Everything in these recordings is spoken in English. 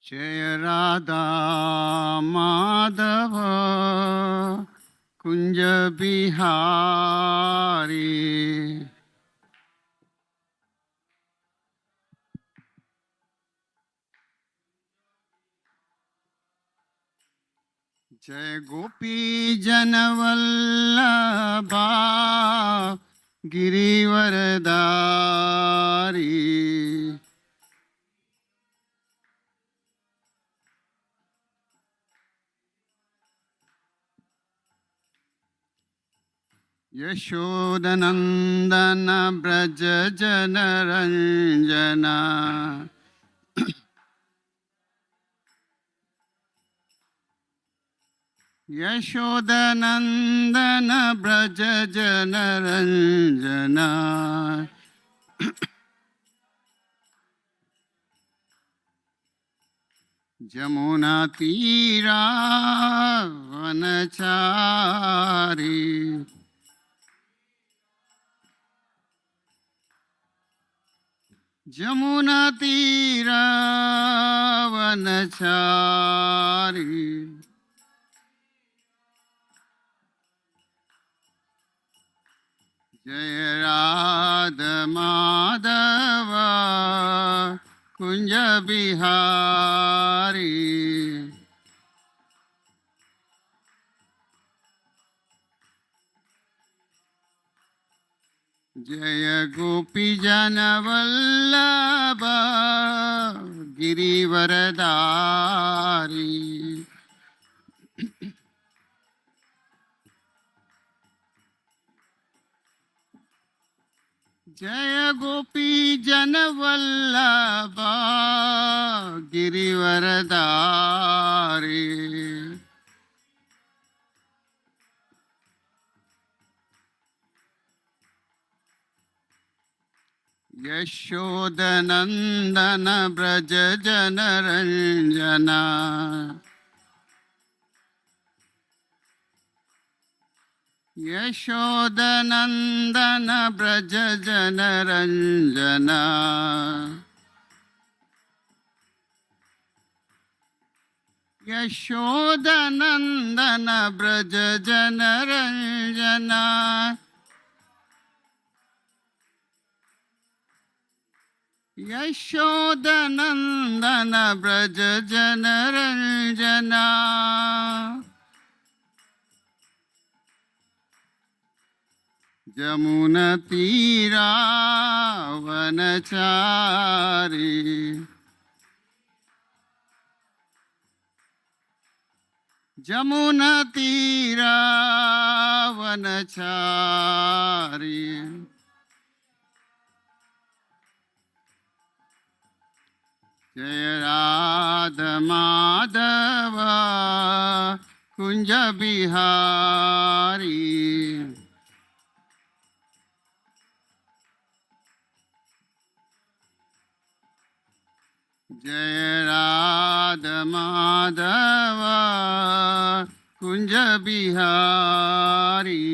Jaya Radha Madhava Kunja Bihari. Jai Gopi Janavallabha Girivaradari. Yashodanandana Braja Janaranjana. Yashodanandana Braja Janaranjana. Jamuna Tira Vanachari. Jamuna Tira Vanachari. Jaya Radha Madhava Kunja Bihari. Jaya Gopi Janavallabha Girivaradari. Jaya Gopi Janavallabha Girivaradari. Yashodanandana Braja Janaranjana. Yashodanandana Braja Janaranjana. Yashodanandana Braja Janaranjana. Yashodanandana Braja Janaranjana. Jamuna Tira Vanachari. Jamuna Tira Vanachari. Jaya Radha Madhava Kunja Bihari. Jaya Radha Madhava Kunja Bihari.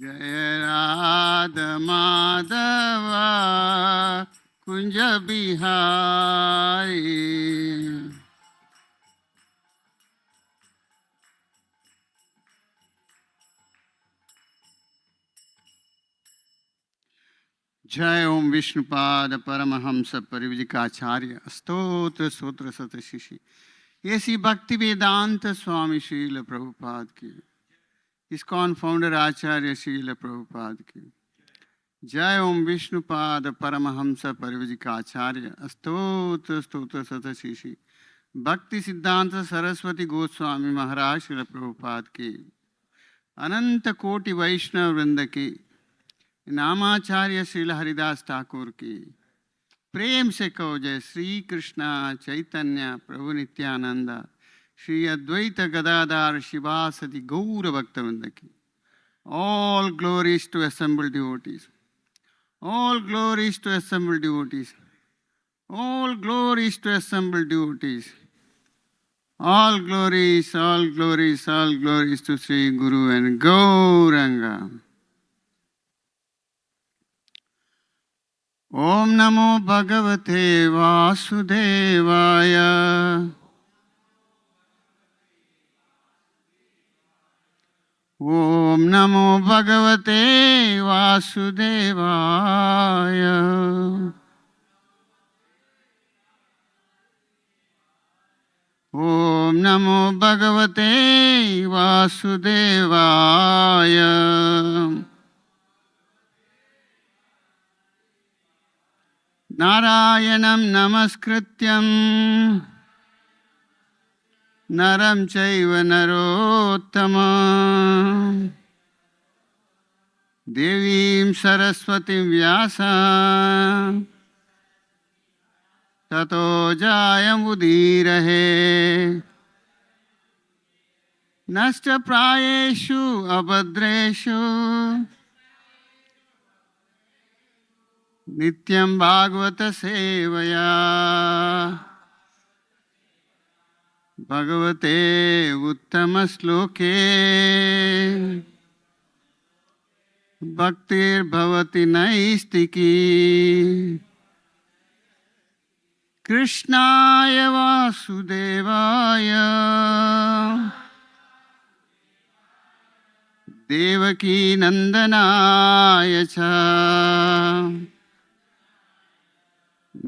Jaya Radha Madhava Kunja Bihari. Jai Om Vishnupada Paramahamsa Parivrajikacharya Stotra Sotra Sata Shishi Yesi Bhakti Vedanta Swami Srila Prabhupada ki ISKCON founder Acharya Srila Prabhupada ki Jai Om Vishnupada Paramahamsa Parivrajikacharya Stotra Stotra Sata Shishi Bhakti Siddhanta Saraswati Goswami Maharaj Srila Prabhupada ki Ananta Koti Vaishnava Vrinda ki नामाचार्य Srila Haridas Thakur की प्रेम से कहो जय श्री कृष्ण चैतन्य प्रभु नित्यानंद श्री अद्वैत गदाधार शिवासदि गौर भक्तवृंद की all glories to assembled devotees, all glories to assembled devotees, all glories to assembled devotees, all glories, all glories, all glories to Sri Guru and Gauranga. Om Namo Bhagavate Vasudevaya. Om Namo Bhagavate Vasudevaya. Om Namo Bhagavate Vasudevaya. Narayanam Namaskrityam Naram Chaiva Narottamam Devim Saraswatim Vyasa Tato Jayam Udirahe Nasta Prayeshu Abhadreshu Nityam Bhagavata Sevaya Bhagavate Uttama Sloke Bhaktir Bhavati Naistiki Krishnaya Vasudevaya Devaki Nandanaya Cha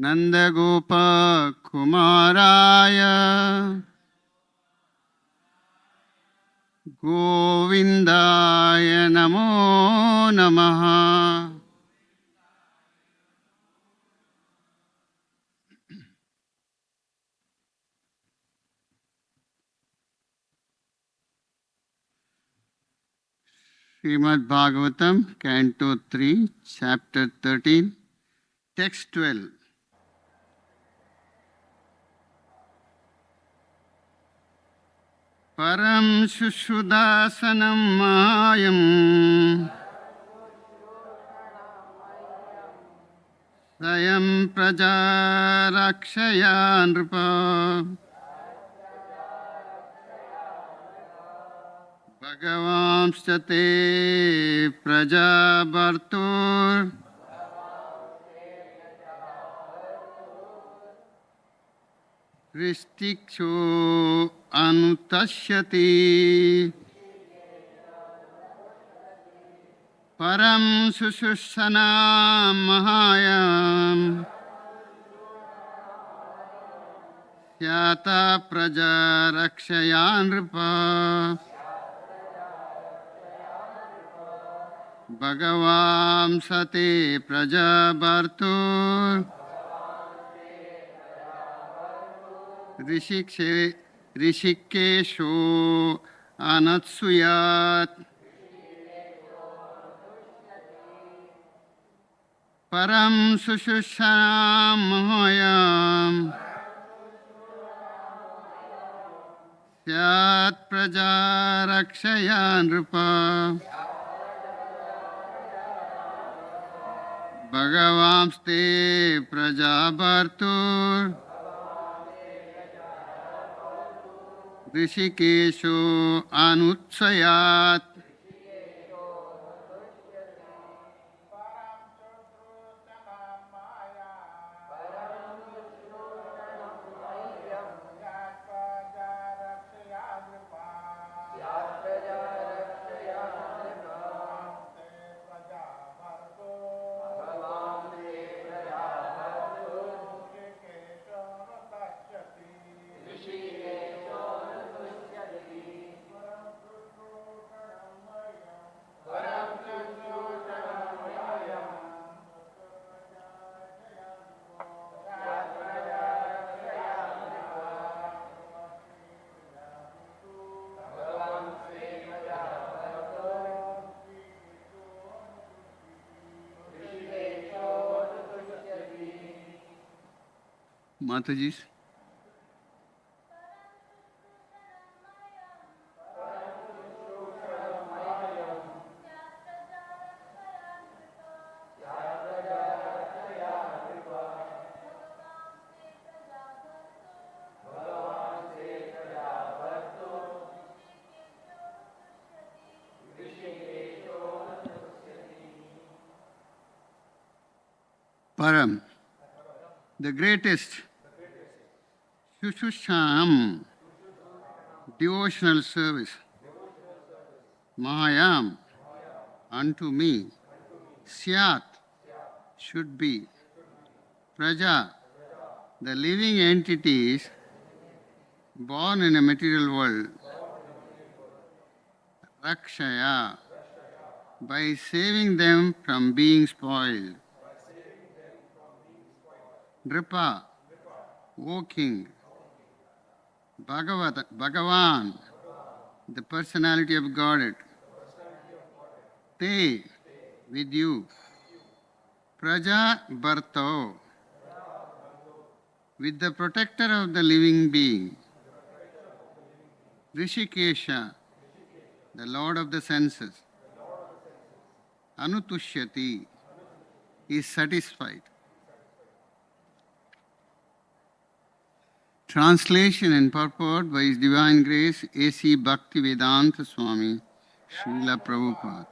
Nanda Gopa Kumaraya Govindaya Namo Namaha. Srimad Bhagavatam, Canto 3, Chapter 13, Text 12. Param Shushudasanam Mayam Sayam Praja Rakshaya Nrupa Bhagavanstate Praja Bhartur Ristiksho Anutashyati Param Susushana Mahayam Syata Praja Rakshaya Nrupa Bhagavam Sate Praja Bhartur Rishikesho Anatsuyat Param Sushusham Mahayam Syat Praja Rakshaya Nrupa Bhagavamste Praja Bhartur Rishikesho Anutsayat Mataji. Param, the greatest, Shushusham, devotional service, Mahayam, unto me, Syat, should be, Praja, the living entities born in a material world, Rakshaya, by saving them from being spoiled. Nripa, O King, Bhagavan, the personality of Godhead, Te, with you, Praja Bharto, with the protector of the living being, Rishikesha, the Lord of the senses, Anutushyati, is satisfied. Translation and purport by His Divine Grace A.C. Bhaktivedanta Swami Srila Prabhupada.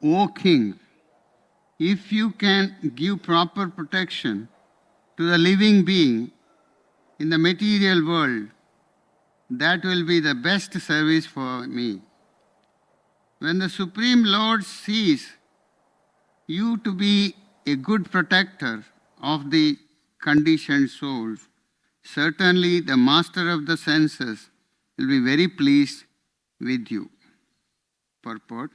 O King, if you can give proper protection to the living being in the material world, that will be the best service for me. When the Supreme Lord sees you to be a good protector of the conditioned souls, certainly the master of the senses will be very pleased with you. Purport.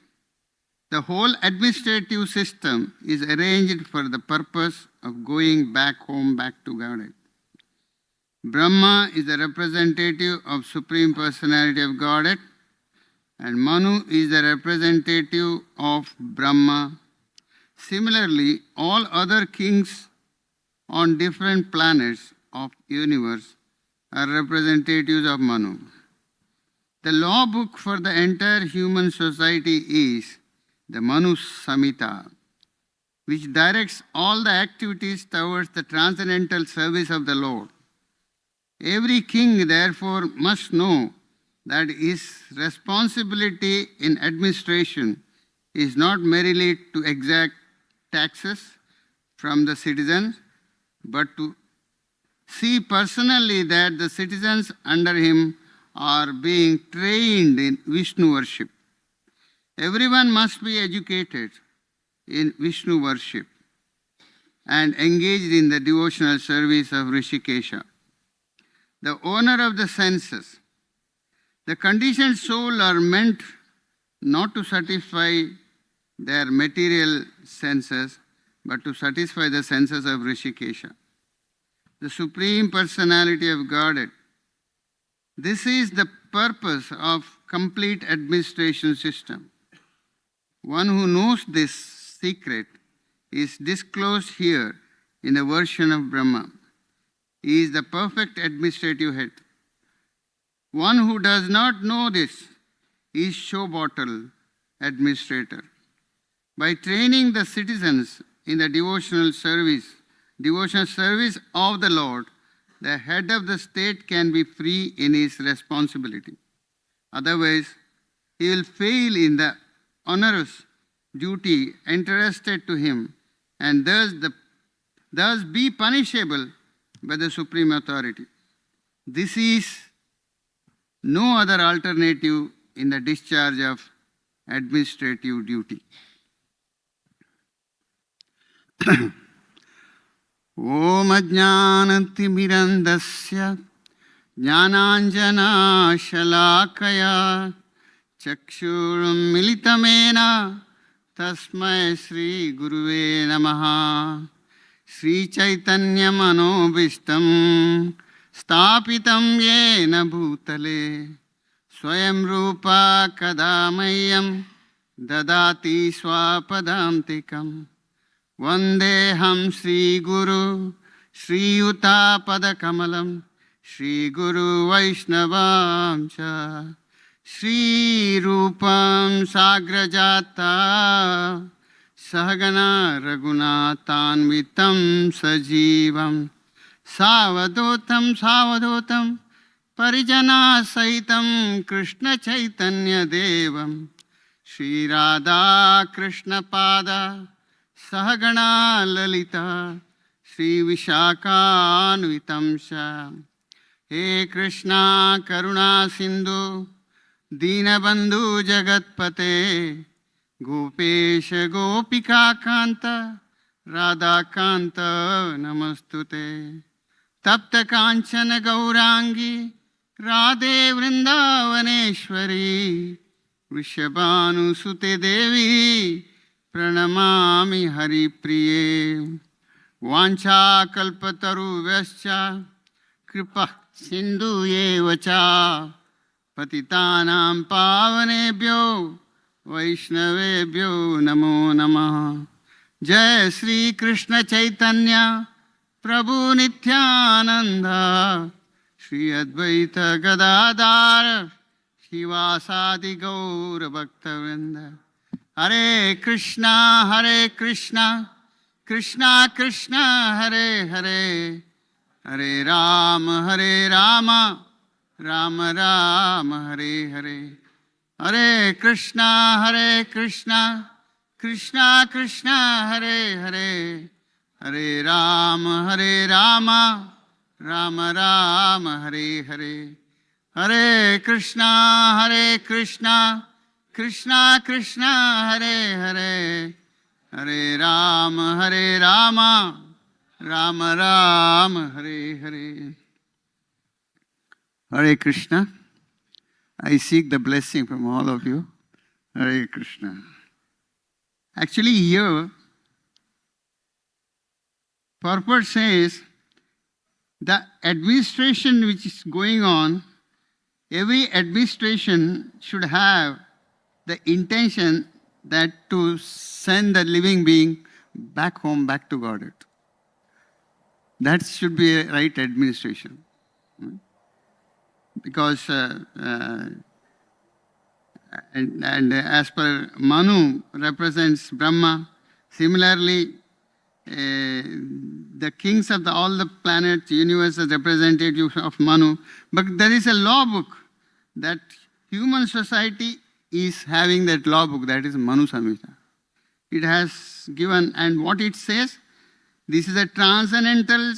The whole administrative system is arranged for the purpose of going back home, back to Godhead. Brahma is the representative of Supreme Personality of Godhead, and Manu is the representative of Brahma. Similarly, all other kings on different planets of universe are representatives of Manu. The law book for the entire human society is the Manu Samhita, which directs all the activities towards the transcendental service of the Lord. Every king, therefore, must know that his responsibility in administration is not merely to exact taxes from the citizens, but to see personally that the citizens under him are being trained in Vishnu worship. Everyone must be educated in Vishnu worship and engaged in the devotional service of Rishikesha, the owner of the senses. The conditioned soul are meant not to satisfy their material senses, but to satisfy the senses of Rishikesha, the Supreme Personality of Godhead. This is the purpose of complete administration system. One who knows this secret is disclosed here in the version of Brahma. He is the perfect administrative head. One who does not know this is show bottle administrator. By training the citizens in the devotional service of the Lord, the head of the state can be free in his responsibility. Otherwise, he will fail in the onerous duty entrusted to him and thus be punishable by the supreme authority. This is no other alternative in the discharge of administrative duty. Om ajnanatimirandasya jnananjana shalakaya chakshurum militamena tasmai Sri Guruve Namaha. Sri Chaitanya Manobishtam Stapitam Yena Bhutale Swayam Rupa Kadamayam Dadati Swapadamtikam Vandeham Sri Guru Sri Yuta Padakamalam Sri Guru Vaishnavam Cha Sri Rupam Sagrajata Sahagana Raghunatanvitam Sajivam Savadotam Parijana Saitam Krishna Chaitanya Devam Sri Radha Krishna Pada Sahagana Lalita Shri Vishakhanvitam Sha. He Krishna Karuna Sindhu Dinabandhu Jagatpate Gopesha Gopika Kanta Radha Kanta Namastute. Tapta Kanchana Gaurangi Radhe Vrindavaneshwari Vrishabhanu Sute Devi Pranamami Hari Priye. Vancha Kalpataru Vyascha Kripa Sindhu Yevacha Patitanam Pavanebhyo Vaishnavebhyo Namo Namah. Jai Sri Krishna Chaitanya Prabhu Nityananda Shri Advaita Gadadhar Shivasadi Gaur Bhaktavinda. Hare Krishna, Krishna Krishna, Hare Hare, Hare Rama, Rama Rama, Hare Hare. Hare Krishna, Krishna Krishna, Hare Hare, Hare Rama, Rama Rama, Hare Hare. Hare Krishna, Krishna Krishna, Hare Hare, Hare Rama, Rama Rama, Hare Hare. Hare Krishna. I seek the blessing from all of you. Hare Krishna. Actually here, purport says the administration which is going on, every administration should have the intention that to send the living being back home, back to Godhead. That should be a right administration. Because, and as per Manu represents Brahma, similarly, the kings of all the planets, universe, as representatives of Manu. But there is a law book that human society is having, that law book, that is Manu Samhita. It has given, and what it says, this is a transcendental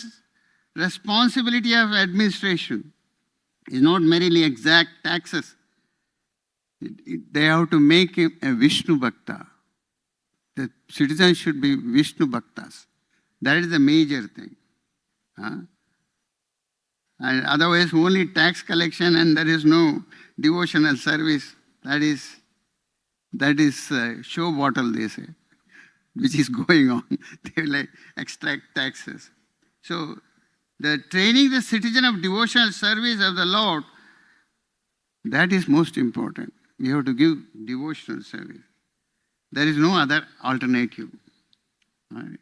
responsibility of administration. It's not merely exact taxes. They have to make him a Vishnu Bhakta. The citizens should be Vishnu Bhaktas. That is the major thing. And otherwise, only tax collection and there is no devotional service. That is show bottle, they say, which is going on. They like extract taxes. So, the training the citizen of devotional service of the Lord, that is most important. We have to give devotional service. There is no other alternative.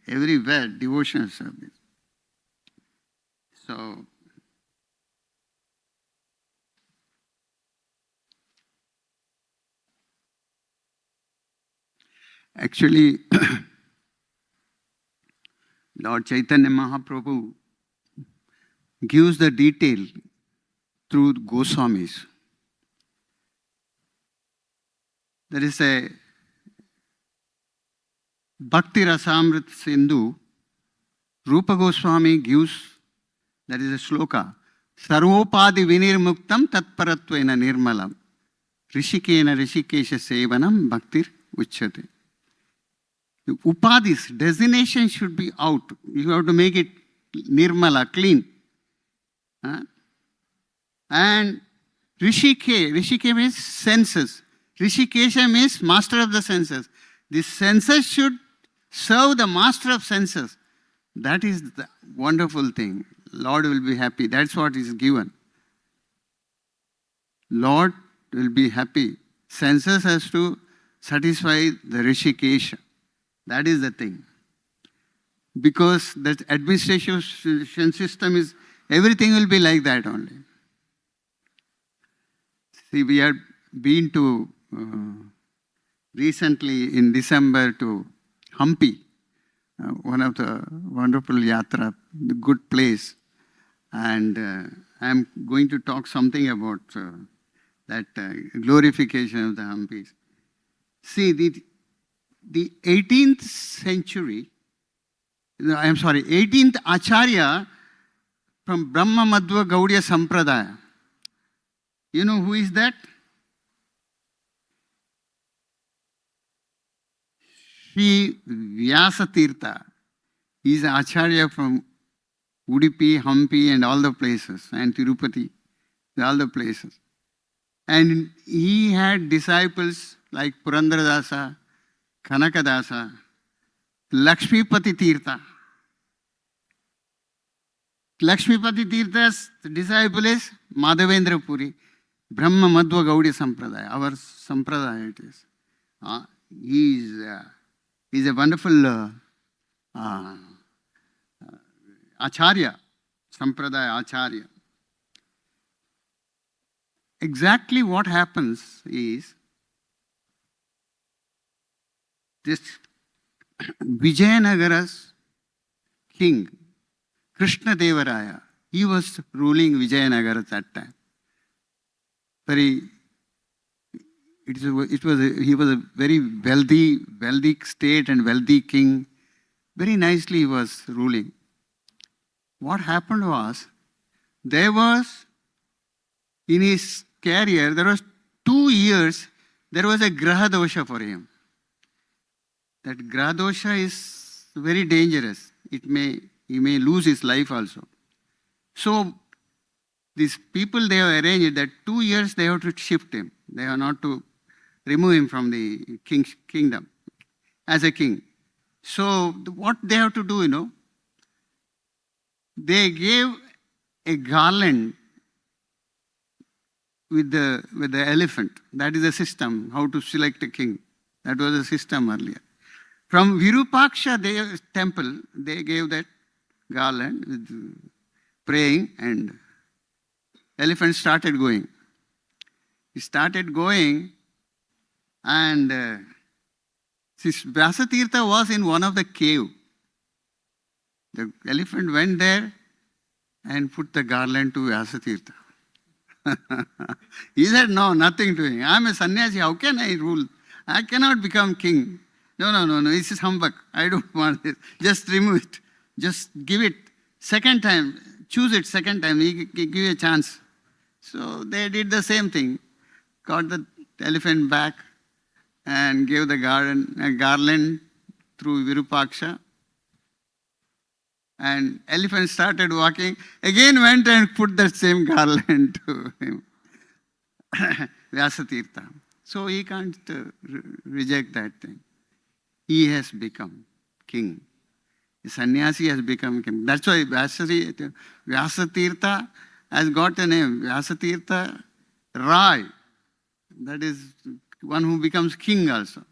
Everywhere, devotional service. So, actually, Lord Chaitanya Mahaprabhu gives the detail through Goswamis. There is a Bhakti Rasamrit Sindhu, Rupa Goswami gives, there is a sloka, Sarvopadi Vinirmuktam Tatparatvena Nirmalam, Rishikena Rishikesha Sevanam Bhaktir Uchyate. The upadis, designation should be out. You have to make it nirmala, clean. And Rishike means senses. Rishikesha means master of the senses. The senses should serve the master of senses. That is the wonderful thing. Lord will be happy. That's what is given. Lord will be happy. Senses has to satisfy the Rishikesha. That is the thing. Because that administration system is, everything will be like that only. See, we had been to recently in December to Hampi, one of the wonderful yatra, the good place. And I am going to talk something about that glorification of the Hampis. See, the 18th century, 18th Acharya from Brahma Madhva Gaudiya Sampradaya. You know who is that? Sri Vyasa Tirtha. He is an Acharya from Udupi, Hampi and all the places, and Tirupati, all the places. And he had disciples like Purandaradasa, Kanakadasa, Lakshmipati Tirtha. Lakshmipati Tirtha's disciple is Madhavendra Puri, Brahma Madhva Gaudiya Sampradaya, our Sampradaya it is. He is a wonderful Acharya, Sampradaya Acharya. Exactly what happens is this Vijayanagara's king, Krishna Devaraya, he was ruling Vijayanagara at that time. He was a very wealthy state and wealthy king. Very nicely he was ruling. What happened was, there was, in his career, there was 2 years, there was a Graha dosha for him. That Graha dosha is very dangerous. He may lose his life also. So, these people, they have arranged that 2 years they have to shift him. They are not to remove him from the kingdom as a king. So, what they have to do, they gave a garland with the elephant. That is a system, how to select a king. That was a system earlier. From Virupaksha temple, they gave that garland with praying, and elephant started going. He started going, and this Vyasatirtha was in one of the cave. The elephant went there and put the garland to Vyasatirtha. He said, no, nothing doing. I am a sannyasi, how can I rule? I cannot become king. No, this is humbug. I don't want this. Just remove it. Just give it. Second time, choose it second time. He give you a chance. So they did the same thing. Got the elephant back and gave the garland through Virupaksha. And elephant started walking. Again went and put that same garland to him. Vyasatirtha. So he can't reject that thing. He has become king. The sannyasi has become king. That's why Vyasatirtha has got a name. Vyasatirtha Rai. That is one who becomes king also.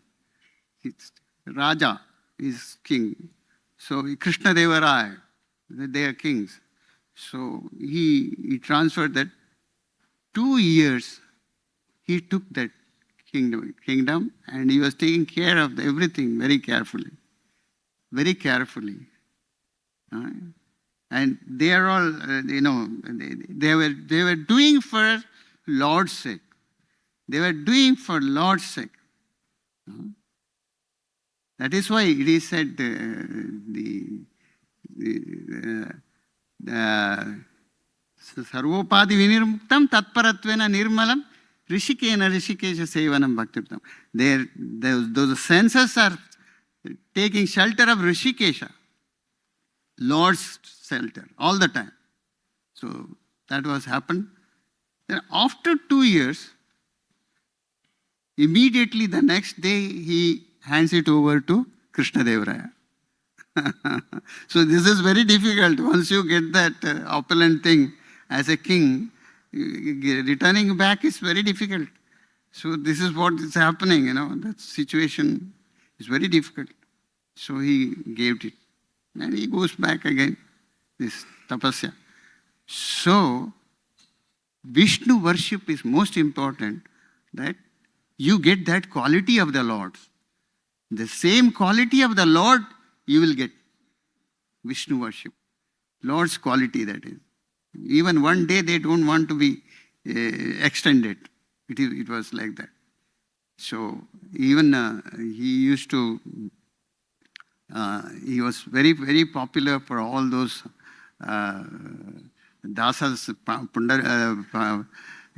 Raja is king. So Krishna Deva Rai, they are kings. So he transferred that. 2 years he took that kingdom, and he was taking care of everything very carefully. Very carefully. And they are all, they were doing for Lord's sake. They were doing for Lord's sake. That is why it is said, Sarvopadi vinirmuktam tatparatvena nirmalam rishikena rishikesha sevanam bhaktirtam. Those senses are taking shelter of Rishikesha, Lord's shelter, all the time. So that was happened. Then after 2 years, immediately the next day he hands it over to Krishna Devaraya. So this is very difficult. Once you get that opulent thing as a king, returning back is very difficult. So this is what is happening, that situation is very difficult. So he gave it. And he goes back again, this tapasya. So, Vishnu worship is most important, that you get that quality of the Lord. The same quality of the Lord you will get. Vishnu worship. Lord's quality, that is. Even one day they don't want to be extended. It was like that. So even he used to, he was very, very popular for all those dasas,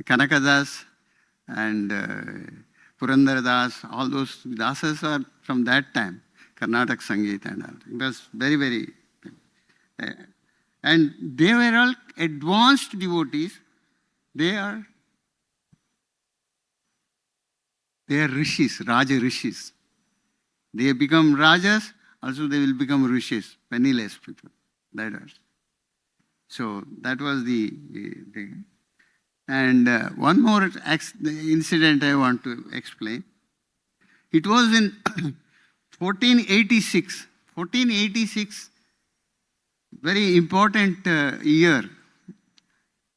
Kanakadas and Purandara Das, all those dasas are from that time, Karnataka Sangeet and all. It was very, very, and they were all advanced devotees. They are rishis, Raja rishis. They become rajas, also they will become rishis, penniless people. That was. So that was the thing. And one more incident I want to explain. It was in 1486. 1486, very important year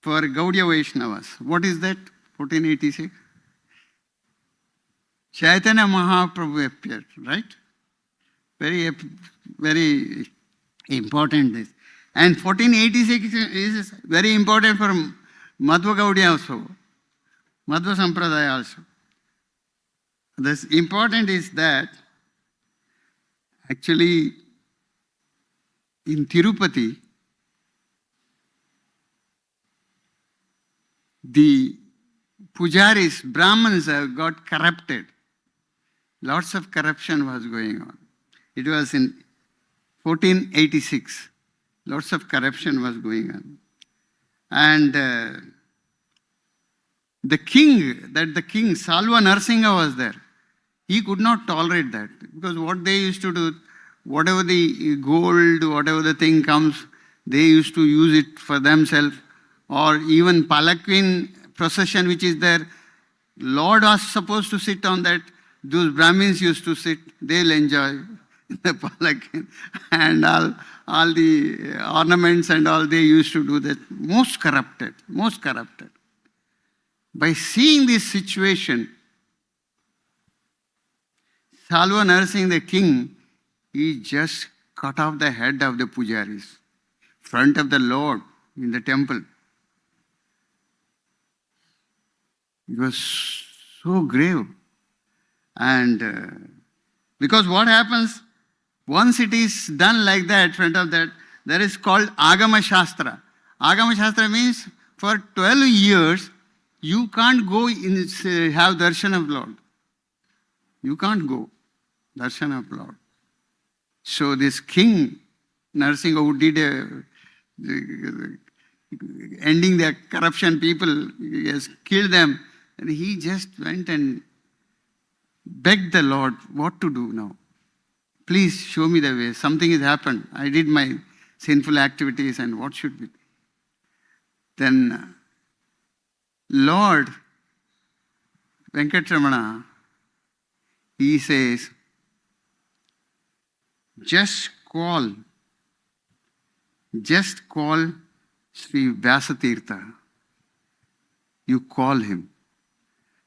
for Gaudiya Vaishnavas. What is that? 1486? Chaitanya Mahaprabhu appeared, right? Very, very important this. And 1486 is very important for Madhva Gaudiya also, Madhva Sampradaya also. This important is that actually in Tirupati, the pujaris, Brahmins got corrupted. Lots of corruption was going on. It was in 1486. Lots of corruption was going on. And the king, Salva Narsingha was there. He could not tolerate that. Because what they used to do, whatever the gold, whatever the thing comes, they used to use it for themselves. Or even palanquin procession which is there, Lord was supposed to sit on that. Those Brahmins used to sit, they'll enjoy the palanquin and all the ornaments and all, they used to do that. Most corrupted, most corrupted. By seeing this situation, Salva Narsingh, the king, he just cut off the head of the pujaris, front of the Lord in the temple. It was so grave. And because what happens, once it is done like that, front of that, there is called Agama Shastra. Agama Shastra means for 12 years, you can't go in have darshan of Lord. You can't go, darshan of Lord. So this king, Narsingha, who did ending the corruption people, he has killed them, and he just went and begged the Lord, what to do now? Please show me the way. Something has happened. I did my sinful activities and what should be? Then Lord Venkatramana, he says, just call Sri Vyasatirtha. You call him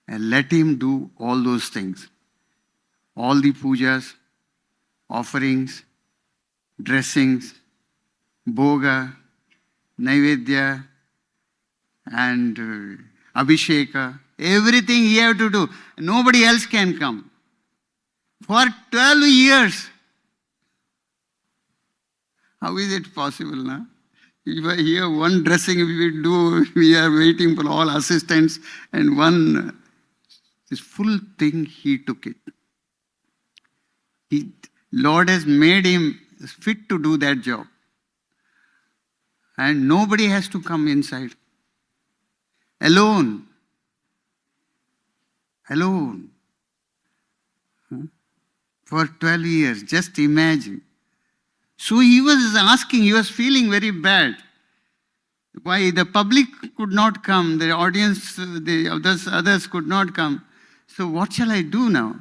and let him do all those things. All the pujas, offerings, dressings, bhoga, naivedya, and abhisheka, everything he have to do. Nobody else can come. For 12 years. How is it possible, now? If I hear one dressing we do, we are waiting for all assistants, and one, this full thing he took it. Lord has made him fit to do that job. And nobody has to come inside. Alone. Alone. For 12 years. Just imagine. So he was asking, he was feeling very bad. Why the public could not come, the audience, the others could not come. So what shall I do now?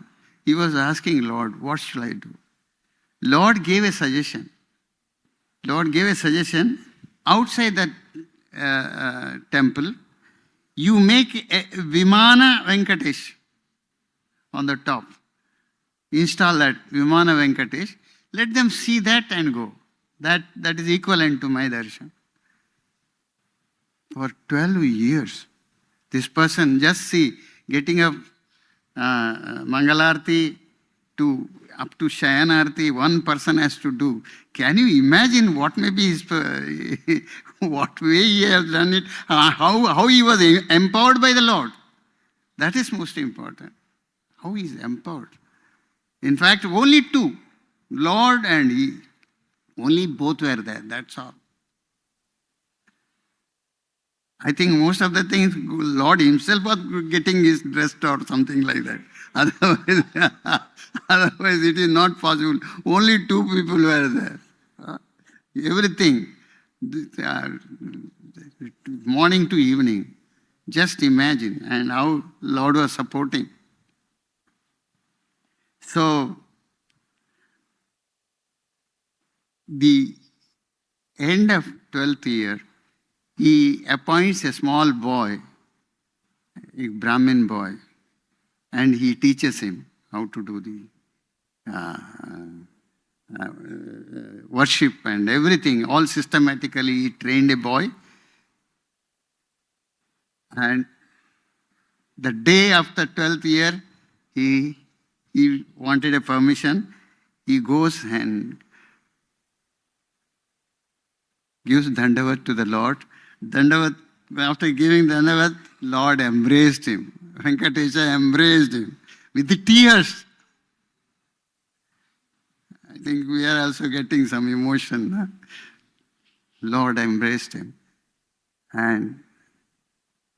He was asking Lord, what shall I do? Lord gave a suggestion. Lord gave a suggestion. Outside that temple, you make a Vimana Venkatesh on the top. Install that Vimana Venkatesh. Let them see that and go. That is equivalent to my darshan. For 12 years, this person, just see, getting up Mangalarti to up to Shayanarti, one person has to do. Can you imagine what may be his, what way he has done it, how he was empowered by the Lord? That is most important. How he is empowered. In fact, only two, Lord and he, only both were there, that's all. I think most of the things, Lord himself was getting his dressed or something like that. Otherwise it is not possible. Only two people were there. Everything, morning to evening. Just imagine, and how Lord was supporting. So, the end of 12th year, he appoints a small boy, a Brahmin boy, and he teaches him how to do the worship and everything. All systematically, he trained a boy. And the day after 12th year, he wanted a permission. He goes and gives Dandavat to the Lord. Dandavat, after giving Dandavat, Lord embraced him. Venkatesha embraced him with the tears. I think we are also getting some emotion. Huh? Lord embraced him. And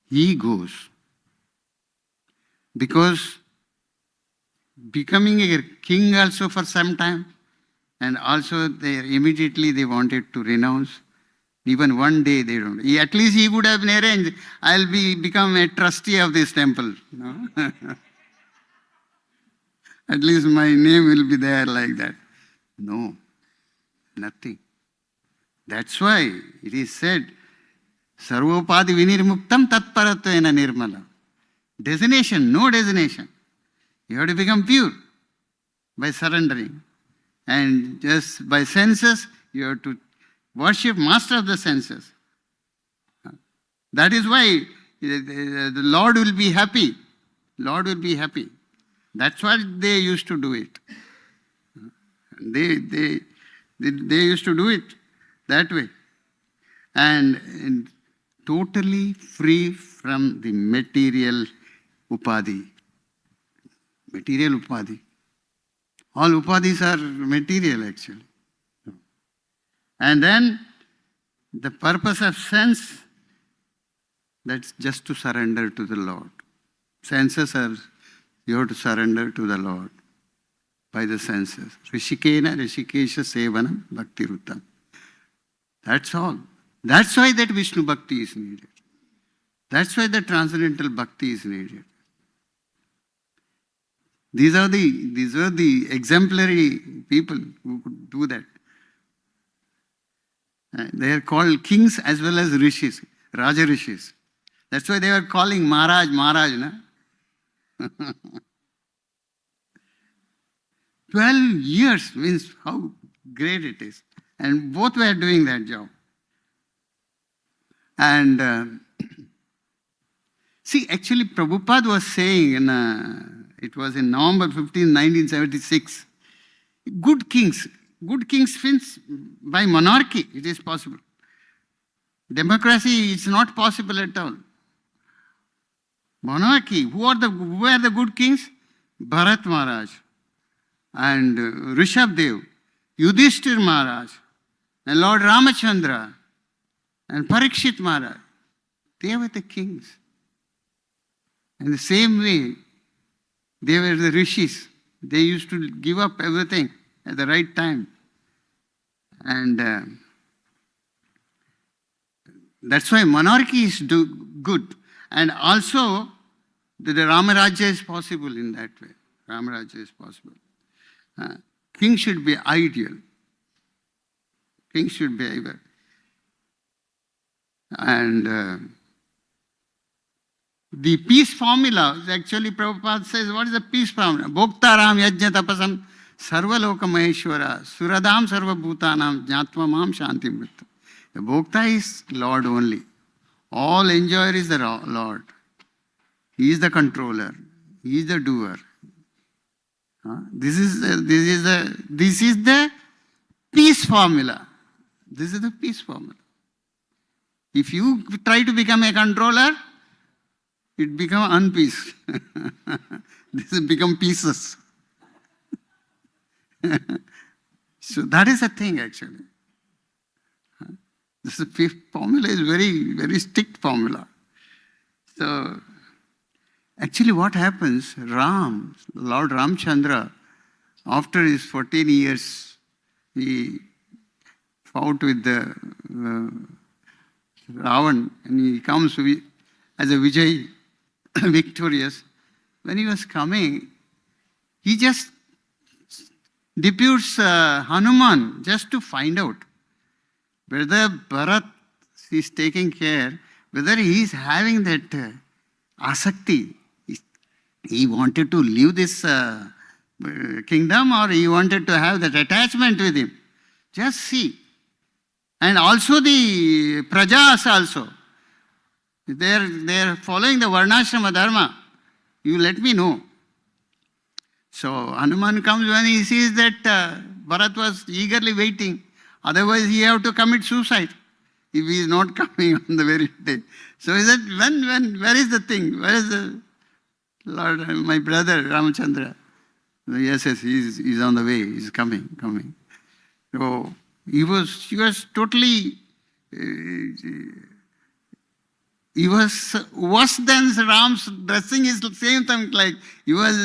he goes. Because becoming a king also for some time, and also immediately they wanted to renounce. Even one day they don't. At least he would have arranged, I'll become a trustee of this temple. No? At least my name will be there like that. No, nothing. That's why it is said, Sarvopadi vinirmuktam tatparatvena nirmala. Designation, no designation. You have to become pure by surrendering. And just by senses, you have to worship master of the senses. That is why the Lord will be happy. Lord will be happy. That's why they used to do it. They used to do it that way. And totally free from the material upadhi. Material upadhi. All upadhis are material actually. And then the purpose of sense, that's just to surrender to the Lord. Senses are, you have to surrender to the Lord by the senses. Rishikena, Rishikesha, Sevanam, Bhakti Rutam. That's all. That's why that Vishnu Bhakti is needed. That's why the transcendental Bhakti is needed. These are the exemplary people who could do that. They are called kings as well as rishis, Raja Rishis. That's why they were calling Maharaj, Maharaj. Na? 12 years means how great it is. And both were doing that job. And see, actually Prabhupada was saying, it was in November 15, 1976, good kings means by monarchy it is possible. Democracy is not possible at all. Monarchy, who are the good kings? Bharat Maharaj and Rishabdev, Yudhishthir Maharaj, and Lord Ramachandra, and Parikshit Maharaj. They were the kings. In the same way, they were the rishis. They used to give up everything at the right time. And that's why monarchy is good. And also, the Ramarajya is possible in that way. Ramarajya is possible. King should be ideal. King should be ideal. And the peace formula, actually Prabhupada says, what is the peace formula? Bhoktaram yajna tapasam sarva loka maheshwara suradam sarva bhutanam jnatva mam shanti mritta. The Bhokta is Lord only. All enjoyer is the Lord. He is the controller. He is the doer. This is the peace formula. This is the peace formula. If you try to become a controller, it become unpeace. This will become pieces. So that is the thing actually. This formula is very, very strict formula. So actually what happens, Lord Ramchandra, after his 14 years, he fought with the Ravan, and he comes as a Vijay, victorious. When he was coming, he just deputes Hanuman just to find out whether Bharat is taking care, whether he is having that asakti. He wanted to leave this kingdom, or he wanted to have that attachment with him. Just see. And also the prajas also. They are following the varnashrama dharma. You let me know. So Hanuman comes when he sees that Bharat was eagerly waiting. Otherwise he have to commit suicide if he is not coming on the very day. So he said, where is the thing? Where is the Lord, my brother Ramachandra? Yes, he is on the way. He is coming. So he was totally, he was worse than Ram's dressing is the same thing, like he was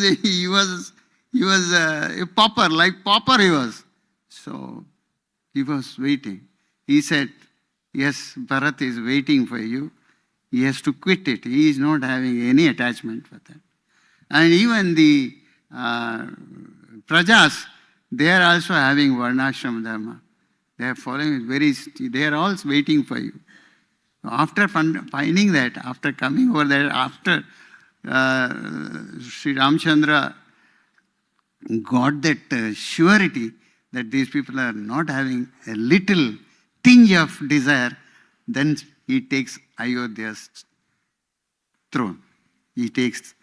a pauper, like pauper he was. So he was waiting. He said, yes, Bharat is waiting for you. He has to quit it. He is not having any attachment with that. And even the prajas, they are also having varnashram dharma. They are following it they are all waiting for you. After finding that, after coming over there, after Sri Ramchandra got that surety that these people are not having a little tinge of desire, then he takes Ayodhya's throne. He takes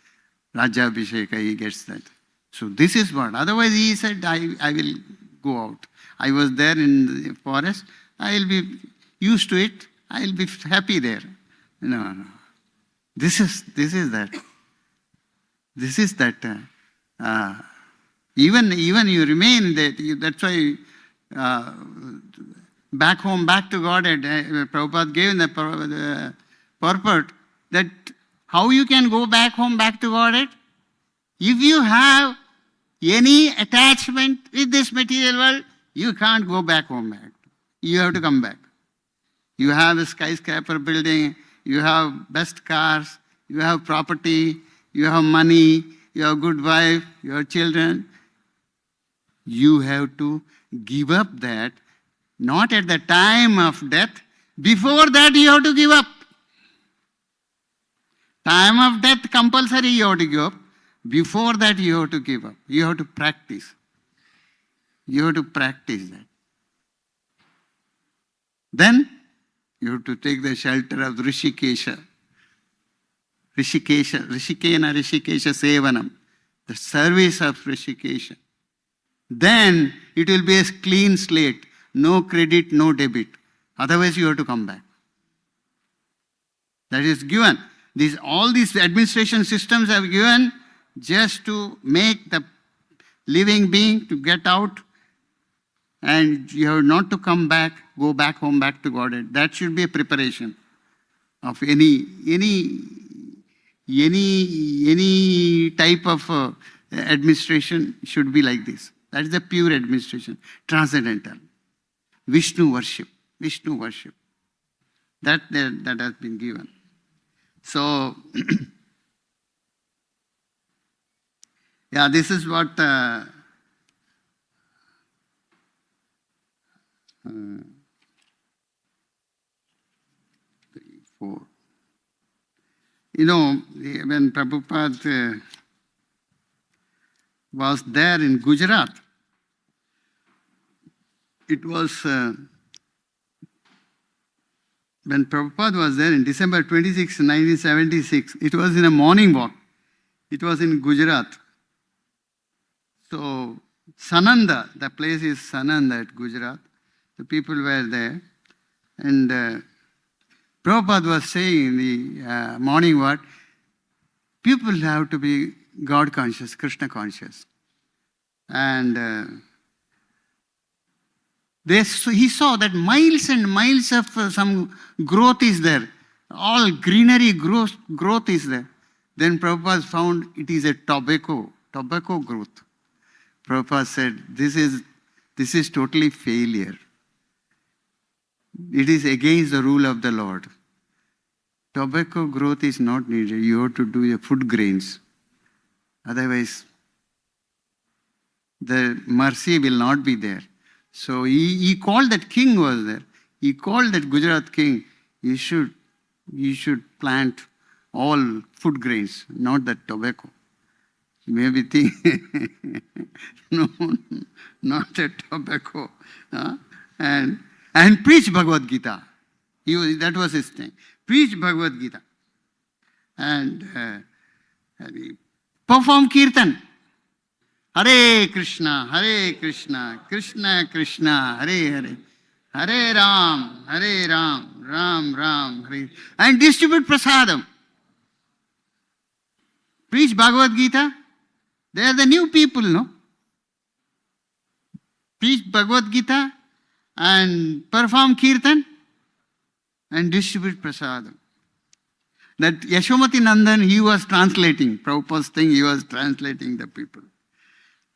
Rajabhisheka, he gets that. So this is what. Otherwise he said, I will go out. I was there in the forest. I will be used to it. I will be happy there. No. This is that. This is that. Even you remain that. That's why back home, back to Godhead, Prabhupada gave in the purport that how you can go back home, back to Godhead? If you have any attachment with this material world, you can't go back home back. You have to come back. You have a skyscraper building, you have best cars, you have property, you have money, you have good wife, you have children. You have to give up that, not at the time of death. Before that you have to give up. Time of death compulsory you have to give up. Before that you have to give up. You have to practice. You have to practice that. Then you have to take the shelter of Rishikesha. Rishikena Rishikesha Sevanam. The service of Rishikesha. Then it will be a clean slate. No credit, no debit. Otherwise you have to come back. That is given. All these administration systems have given just to make the living being to get out, and you have not to come back, go back home, back to Godhead. That should be a preparation of any type of administration should be like this. That is the pure administration, transcendental. Vishnu worship. That has been given. So, yeah, this is what 3, 4. You know, when Prabhupada was there in Gujarat, it was when Prabhupada was there in December 26, 1976, it was in a morning walk. It was in Gujarat. So, Sananda, the place is Sananda at Gujarat. The people were there. And Prabhupada was saying in the morning what? People have to be God conscious, Krishna conscious. And he saw that miles and miles of some growth is there. All greenery growth is there. Then Prabhupada found it is a tobacco growth. Prabhupada said, this is totally failure. It is against the rule of the Lord. Tobacco growth is not needed. You have to do your food grains. Otherwise, the mercy will not be there. So he called that king was there. He called that Gujarat king, you should plant all food grains, not that tobacco. You may be thinking, no, not that tobacco. And preach Bhagavad Gita. That was his thing. Preach Bhagavad Gita. And perform Kirtan. Hare Krishna, Krishna Krishna, Hare Hare. Hare Ram, Ram Ram, Hare. And distribute prasadam. Preach Bhagavad Gita. They are the new people, no? Preach Bhagavad Gita and perform kirtan and distribute prasadam. That Yashomati Nandan, he was translating. Prabhupada's thing, he was translating the people.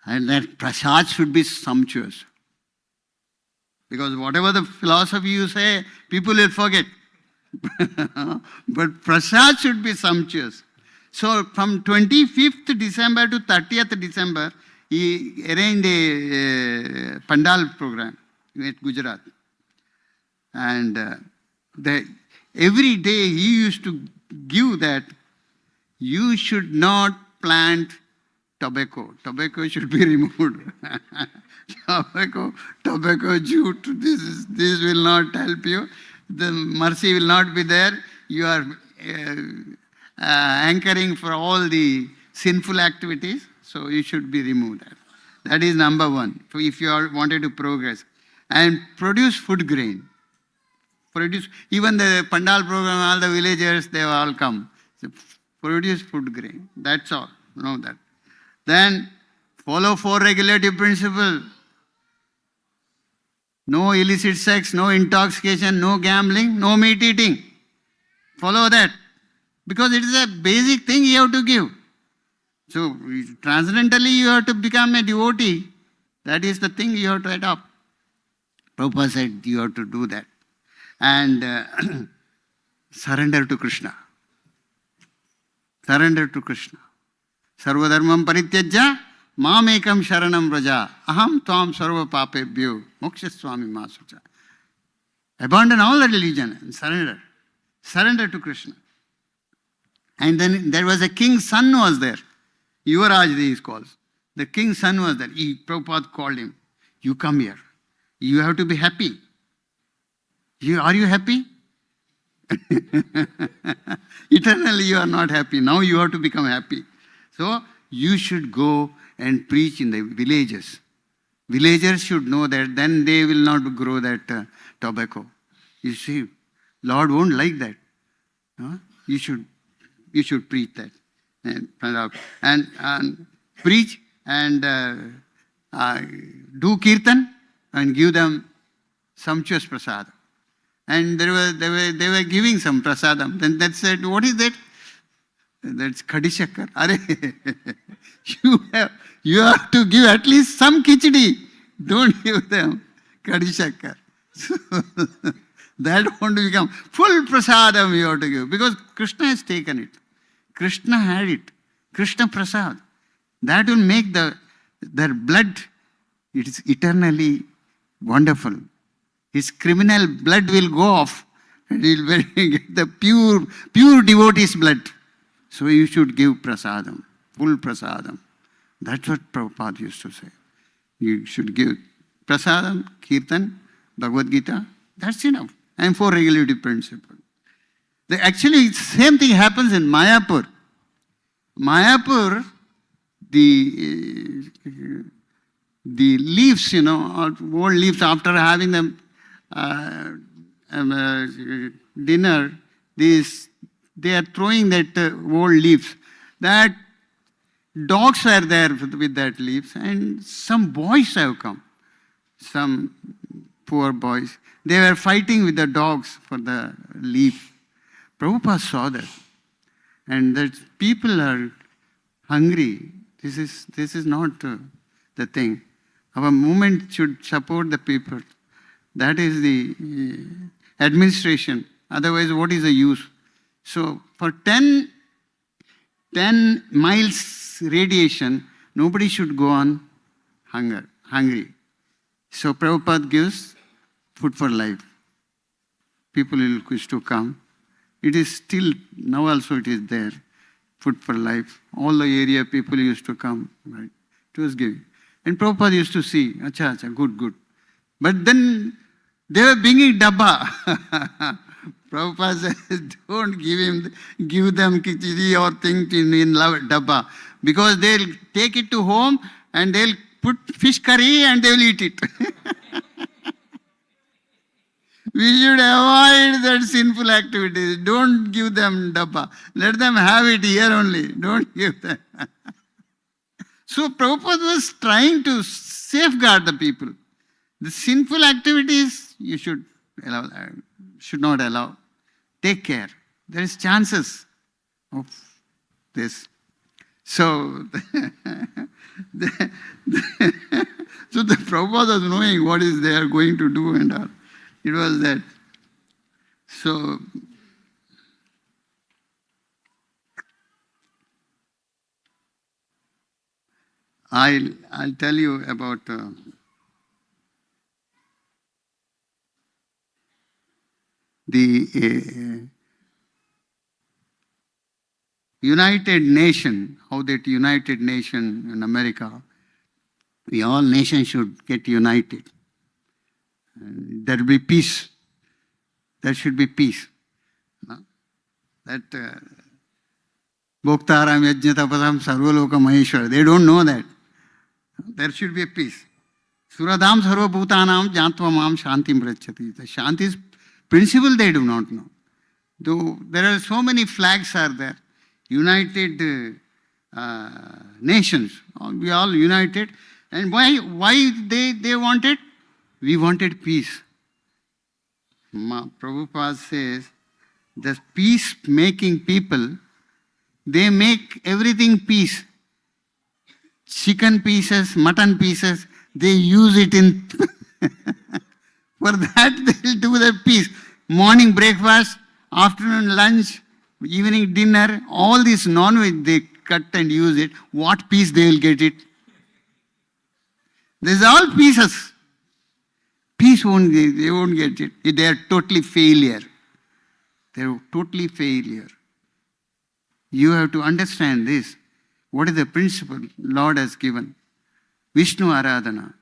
And that prasad should be sumptuous. Because whatever the philosophy you say, people will forget. But prasad should be sumptuous. So from 25th December to 30th December, he arranged a Pandal program at Gujarat. And every day he used to give that, you should not plant tobacco. Tobacco should be removed. Tobacco jute, this will not help you. The mercy will not be there. You are anchoring for all the sinful activities, so you should be removed. That is number one, if you are wanted to progress. And produce food grain. Even the Pandal program, all the villagers, they all come. So produce food grain. That's all. Know that. Then follow 4 regulative principles. No illicit sex, no intoxication, no gambling, no meat eating. Follow that. Because it is a basic thing you have to give. So transcendentally you have to become a devotee. That is the thing you have to adopt. Prabhupada said you have to do that. And surrender to Krishna. Surrender to Krishna. Sarvadharmam parityajya mam ekam sharanam vraja aham tvam sarva papebhyo mokshaswami masucha. Abandon all the religion and surrender. Surrender to Krishna. And then there was a king's son was there. Yuvaraj he is called. The king's son was there. Prabhupada called him. You come here. You have to be happy. Are you happy? Eternally you are not happy. Now you have to become happy. So you should go and preach in the villages. Villagers should know that, then they will not grow that tobacco. You see, Lord won't like that. You should preach that. And preach and do kirtan and give them sumptuous prasadam. And they were giving some prasadam. Then that said, what is that? That's khadi shakkar. You have to give at least some khichdi. Don't give them khadi shakkar. So that won't become full prasadam you have to give. Because Krishna has taken it. Krishna had it. Krishna prasad. That will make their blood, it is eternally wonderful. His criminal blood will go off and he will get the pure devotee's blood. So you should give prasadam, full prasadam. That's what Prabhupada used to say. You should give prasadam, kirtan, Bhagavad Gita. That's enough. And 4 regulative principles. Actually, same thing happens in Mayapur. Mayapur, the leaves, old leaves, after having them dinner, they are throwing that old leaves. That dogs were there with that leaves, and some boys have come, some poor boys. They were fighting with the dogs for the leaf. Prabhupada saw that, and that people are hungry. This is not the thing. Our movement should support the people. That is the administration. Otherwise, what is the use? So for 10 miles radiation, nobody should go on hungry. So Prabhupada gives food for life. People will wish to come. It is still, now also it is there. Food for life. All the area people used to come, right? It was giving. And Prabhupada used to see, acha, good. But then they were bringing dabba. Prabhupada says, don't give them khichdi or things in dabba. Because they'll take it to home and they'll put fish curry and they'll eat it. We should avoid that sinful activities. Don't give them dabba. Let them have it here only. Don't give them. So Prabhupada was trying to safeguard the people. The sinful activities you should not allow. Take care. There is chances of this. So, the Prabhupada was knowing what is they are going to do and all. It was that. So, I'll tell you about the United Nation, how that United Nation in America, all nations should get united. There will be peace. There should be peace. That Bhoktaram Yajnatapasam Sarvaloka Maheshwara, they don't know that. There should be a peace. Suradam Sarva Bhutanam Jantva Shantim Prachati. The Shanti's principle they do not know. Though there are so many flags are there. United nations. We all united. And why they wanted? We wanted peace. Prabhupada says, the peace-making people, they make everything peace. Chicken pieces, mutton pieces, they use it in... For that, they'll do the peace. Morning breakfast, afternoon lunch, evening dinner, all this non-veg, they cut and use it. What peace they will get it? These are all pieces. Peace they won't get it. They are totally failure. They are totally failure. You have to understand this. What is the principle Lord has given? Vishnu Aradhana.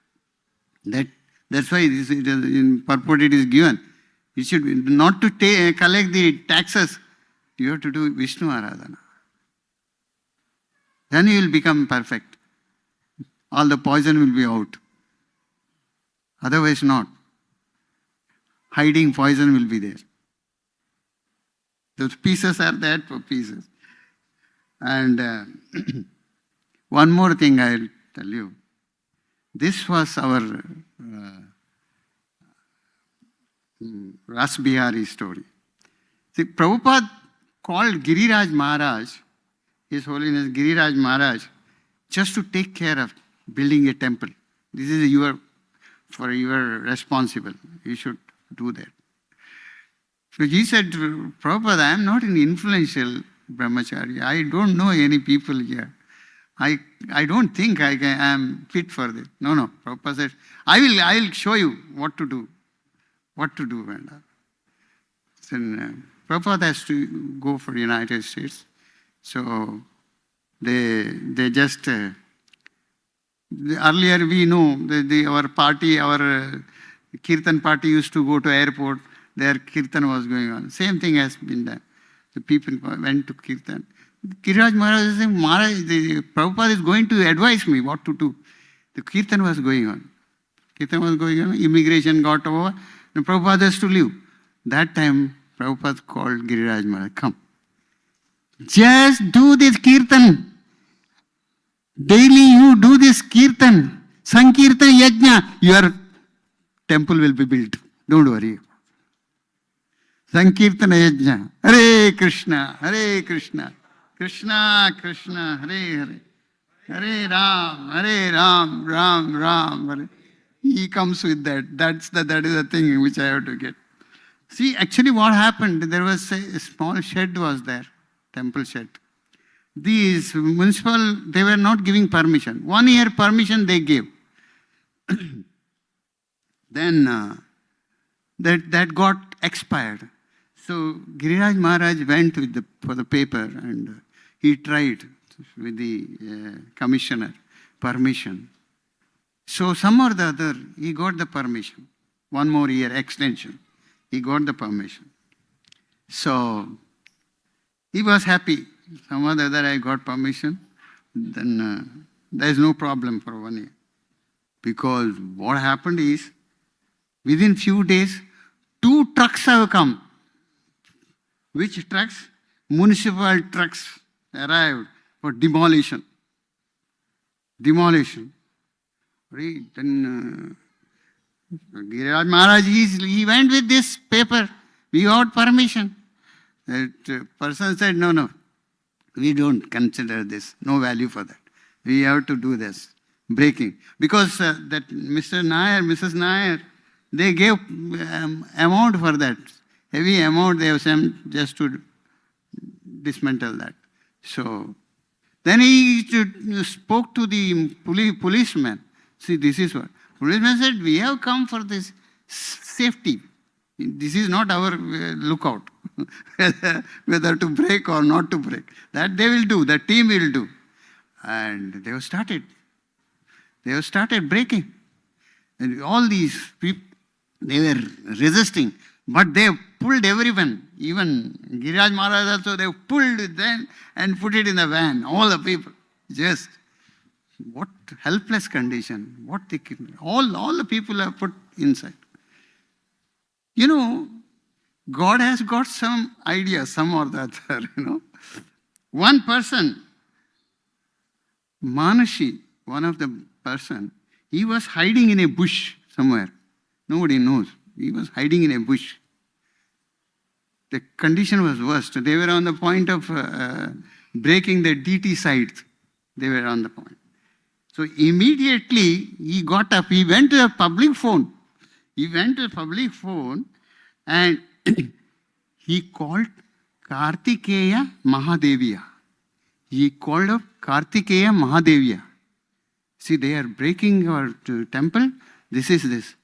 That's why this in purport it is given. It should be not to collect the taxes. You have to do Vishnu Aradhana. Then you will become perfect. All the poison will be out. Otherwise not. Hiding poison will be there. Those pieces are there for pieces. And one more thing I'll tell you. This was our Ras Bihari story. See, Prabhupada called Giriraj Maharaj, His Holiness Giriraj Maharaj, just to take care of building a temple. This is your responsible. You should do that. So he said, Prabhupada, I am not an influential brahmachari. I don't know any people here. I don't think I am fit for this. No. Prabhupada said, I will show you what to do. What to do. So, Prabhupada has to go for the United States. So they just... earlier we know our party, our Kirtan party used to go to airport. Their Kirtan was going on. Same thing has been done. The people went to Kirtan. Giriraj Maharaj is saying, Maharaj, the Prabhupada is going to advise me what to do. The Kirtan was going on. Immigration got over, and Prabhupada has to leave. That time, Prabhupada called Giriraj Maharaj, come. Just do this Kirtan. Daily you do this Kirtan. Sankirtan Yajna, your temple will be built. Don't worry. Sankirtana Yajna. Hare Krishna, Hare Krishna. Krishna, Krishna, Hare Hare. Hare Ram, Ram, Ram, Hare. He comes with that. That is the thing which I have to get. See, actually what happened, there was a small shed was there, temple shed. These municipal, they were not giving permission. 1 year permission they gave. Then that got expired. So Giriraj Maharaj went for the paper and he tried with the commissioner permission. So some or the other, he got the permission. 1 more year extension. He got the permission. So he was happy. Some or the other I got permission. Then there is no problem for 1 year. Because what happened is, within few days, 2 trucks have come. Which trucks? Municipal trucks arrived for demolition. Demolition. Right? Then Giriraj Maharaj, he went with this paper. We got permission. That person said, no, we don't consider this. No value for that. We have to do this. Breaking. Because that Mr. Nair, Mrs. Nair, they gave amount for that. Heavy amount they have sent just to dismantle that. So then he spoke to the policeman. See, this is what. Policeman said, we have come for this safety. This is not our lookout. Whether to break or not to break. That they will do. The team will do. And they have started. They have started breaking. And all these people, they were resisting. But they pulled everyone. Even Giriraj Maharaj also, they pulled it then and put it in the van. All the people. Just what helpless condition. What they all the people are put inside. You know, God has got some idea, some or the other, you know. One person, Manashi, one of the person, he was hiding in a bush somewhere. Nobody knows. He was hiding in a bush. The condition was worst. They were on the point of breaking the DT site. They were on the point. So immediately he got up. He went to a public phone. He went to a public phone and he called Kartikeya Mahadeviya. He called up Kartikeya Mahadeviya. See, they are breaking our temple. This is this.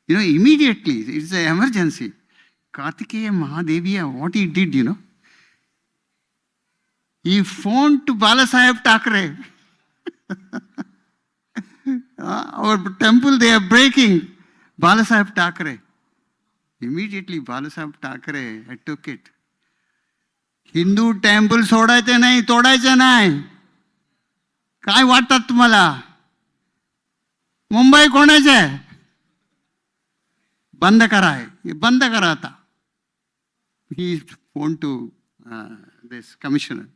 You know, immediately, it's an emergency. Kartikeya Mahadeviya, what he did, you know, he phoned to Balasaheb Thackeray. Our temple, they are breaking. Balasaheb Thackeray. Immediately, Balasaheb Thackeray, I took it. Hindu temple सोडायचे नाही, तोडायचे नाही. काय वाटतात तुम्हाला? मुंबई कोणाचे आहे? बंद करा हे, बंद करा आता. He phoned to this commissioner.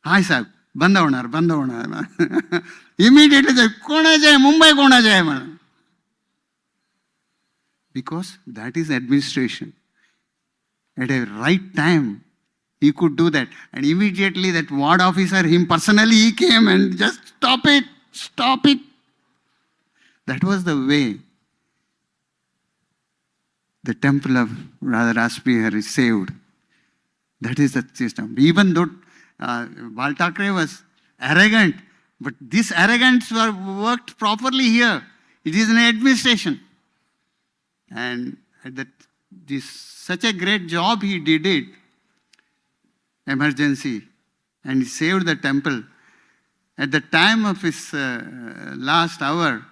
हाय साहेब, बंद होणार, बंद होणार. Immediately, कोणाचे आहे? मुंबई कोणाचे आहे म्हणून. Because that is administration. At a right time, he could do that. And immediately that ward officer, him personally, he came and just stop it, stop it. That was the way the temple of Radha Rasbihar is saved. That is the system. Even though Bal Thackeray was arrogant, but this arrogance worked properly here. It is an administration. And at that, such a great job he did it, emergency, and he saved the temple. At the time of his last hour,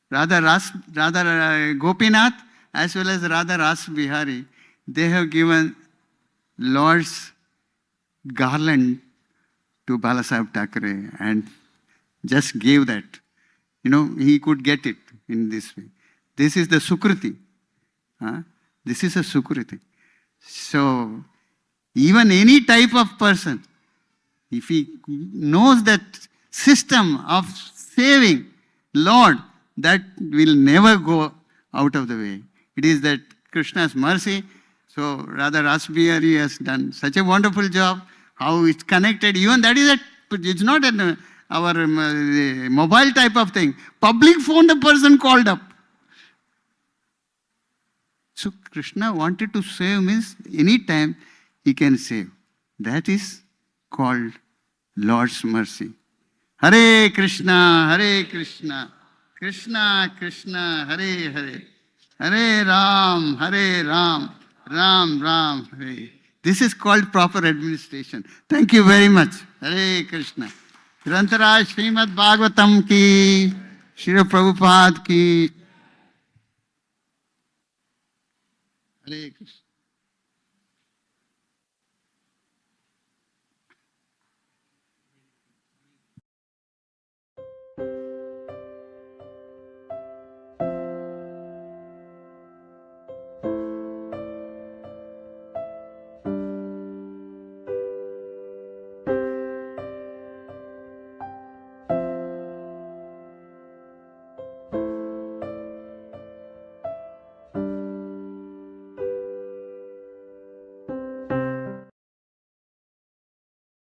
Radha Gopinath as well as Radha Ras Bihari, they have given Lord's garland to Balasaheb Thackeray and just gave that. He could get it in this way. This is the Sukriti. This is a Sukriti. So, even any type of person, if he knows that system of saving, Lord, that will never go out of the way. It is that Krishna's mercy. So, Radha Rasbihari has done such a wonderful job, how it's connected. Even that is it's not our mobile type of thing. Public phone, the person called up. So Krishna wanted to save means any time he can save. That is called Lord's mercy. Hare Krishna, Krishna Krishna, Hare Hare, Hare Ram, Ram Ram, Hare. This is called proper administration. Thank you very much. Hare Krishna. Grantharaj Srimad Bhagavatam ki, Srila Prabhupada ki. Hare Krishna.